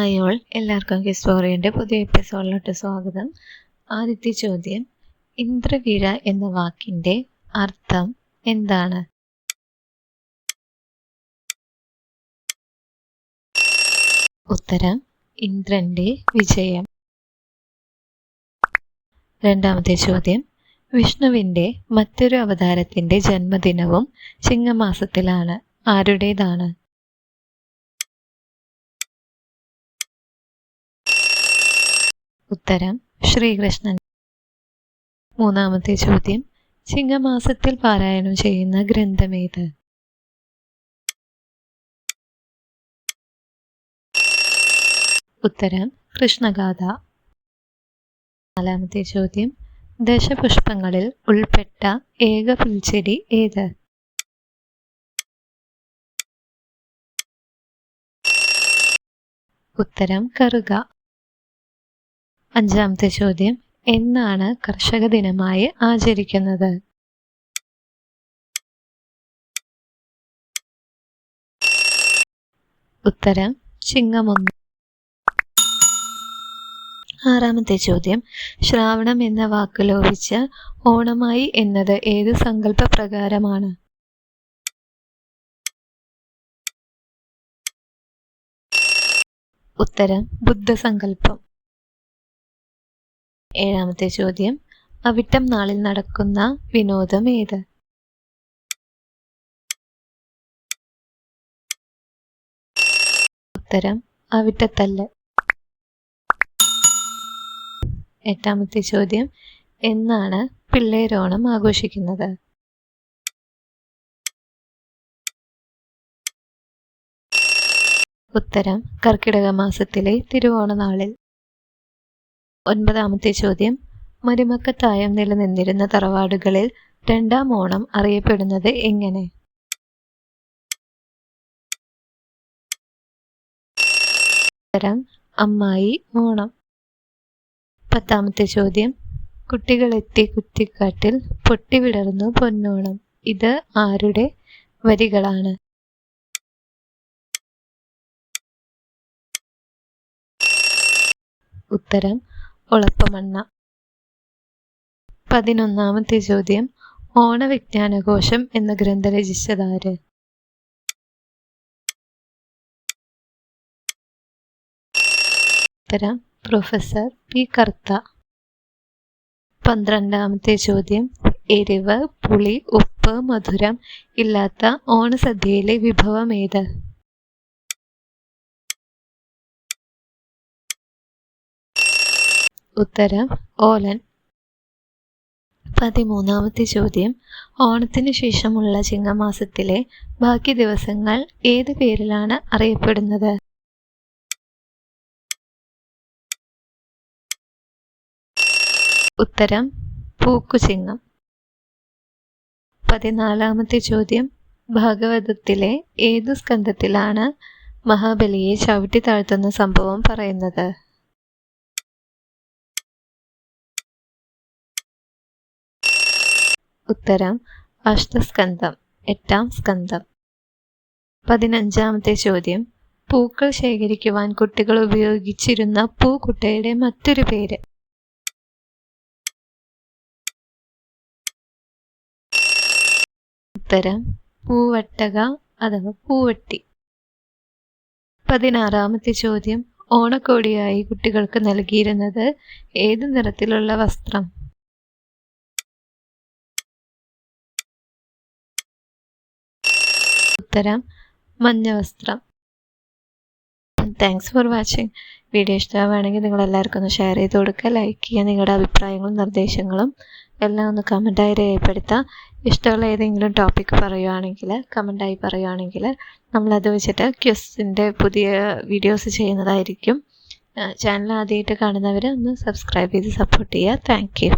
Hi all, എല്ലാവർക്കും ഹിസ്റ്റോറിയൻ്റെ പുതിയ എപ്പിസോഡിലോട്ട് സ്വാഗതം. ആദ്യത്തെ ചോദ്യം, ഇന്ദ്രവീഴ എന്ന വാക്കിൻ്റെ അർത്ഥം എന്താണ്? ഉത്തരം ഇന്ദ്രൻ്റെ വിജയം. രണ്ടാമത്തെ ചോദ്യം, വിഷ്ണുവിൻ്റെ മറ്റൊരു അവതാരത്തിൻ്റെ ജന്മദിനവും ചിങ്ങമാസത്തിലാണ്. ആരുടേതാണ്? ഉത്തരം ശ്രീകൃഷ്ണൻ. മൂന്നാമത്തെ ചോദ്യം, ചിങ്ങമാസത്തിൽ പാരായണം ചെയ്യുന്ന ഗ്രന്ഥമേത്? ഉത്തരം കൃഷ്ണഗാഥ. നാലാമത്തെ ചോദ്യം, ദശപുഷ്പങ്ങളിൽ ഉൾപ്പെട്ട ഏക പുൽച്ചെടി ഏത്? ഉത്തരം കറുക. അഞ്ചാമത്തെ ചോദ്യം, എന്നാണ് കർഷക ദിനമായി ആചരിക്കുന്നത്? ഉത്തരം ചിങ്ങം 1. ആറാമത്തെ ചോദ്യം, ശ്രാവണം എന്ന വാക്ക് ലോപിച്ച് ഓണമായി എന്നത് ഏത് സങ്കല്പ പ്രകാരമാണ്? ഉത്തരം ബുദ്ധസങ്കല്പം. ഏഴാമത്തെ ചോദ്യം, അവിട്ടം നാളിൽ നടക്കുന്ന വിനോദം ഏത്? ഉത്തരം അവിട്ടത്തല്ല്. എട്ടാമത്തെ ചോദ്യം, എന്നാണ് പിള്ളേരോണം ആഘോഷിക്കുന്നത്? ഉത്തരം കർക്കിടക മാസത്തിലെ തിരുവോണ നാളിൽ. ഒൻപതാമത്തെ ചോദ്യം, മരുമക്കത്തായം നിലനിന്നിരുന്ന തറവാടുകളിൽ രണ്ടാം ഓണം അറിയപ്പെടുന്നത് എങ്ങനെ? ഉത്തരം അമ്മായി ഓണം. പത്താമത്തെ ചോദ്യം, കുട്ടികളെത്തി കുറ്റിക്കാട്ടിൽ പൊട്ടിവിടർന്നു പൊന്നോണം. ഇത് ആരുടെ വരികളാണ്? ഉത്തരം ഒളപ്പമണ്ണ. 11ാമത്തെ ചോദ്യം, ഓണവിജ്ഞാനകോശം എന്ന ഗ്രന്ഥം രചിച്ചതാര്? ഉത്തരം പ്രൊഫസർ പി കർത്ത. 12ാമത്തെ ചോദ്യം, എരിവ്, പുളി, ഉപ്പ്, മധുരം ഇല്ലാത്ത ഓണസദ്യയിലെ വിഭവം ഏത്? ഉത്തരം ഓലൻ. 13ാമത്തെ ചോദ്യം, ഓണത്തിന് ശേഷമുള്ള ചിങ്ങമാസത്തിലെ ബാക്കി ദിവസങ്ങൾ ഏത് പേരിലാണ് അറിയപ്പെടുന്നത്? ഉത്തരം പൂക്കുചിങ്ങം. 14ാമത്തെ ചോദ്യം, ഭാഗവതത്തിലെ ഏതു സ്കന്ധത്തിലാണ് മഹാബലിയെ ചവിട്ടി താഴ്ത്തുന്ന സംഭവം പറയുന്നത്? ഉത്തരം അഷ്ടസ്കന്ധം, 8ാം സ്കന്ധം. 15ാമത്തെ ചോദ്യം, പൂക്കൾ ശേഖരിക്കുവാൻ കുട്ടികൾ ഉപയോഗിച്ചിരുന്ന പൂക്കുട്ടയുടെ മറ്റൊരു പേര്? ഉത്തരം പൂവട്ടക അഥവാ പൂവട്ടി. 16ാമത്തെ ചോദ്യം, ഓണക്കോടിയായി കുട്ടികൾക്ക് നൽകിയിരുന്നത് ഏത് നിറത്തിലുള്ള വസ്ത്രം? ഉത്തരം മഞ്ഞ വസ്ത്രം. Thanks for watching. വീഡിയോ ഇഷ്ടമാവുകയാണെങ്കിൽ നിങ്ങളെല്ലാവർക്കും ഒന്ന് ഷെയർ ചെയ്ത് കൊടുക്കുക, ലൈക്ക് ചെയ്യുക, നിങ്ങളുടെ അഭിപ്രായങ്ങളും നിർദ്ദേശങ്ങളും എല്ലാം ഒന്ന് കമൻറ്റായി രേഖപ്പെടുത്തുക. ഇഷ്ടമുള്ള ഏതെങ്കിലും ടോപ്പിക്ക് കമൻറ്റായി പറയുകയാണെങ്കിൽ നമ്മളത് വെച്ചിട്ട് ക്വിസിൻ്റെ പുതിയ വീഡിയോസ് ചെയ്യുന്നതായിരിക്കും. ചാനൽ ആദ്യമായിട്ട് കാണുന്നവർ ഒന്ന് സബ്സ്ക്രൈബ് ചെയ്ത് സപ്പോർട്ട് ചെയ്യുക. Thank you.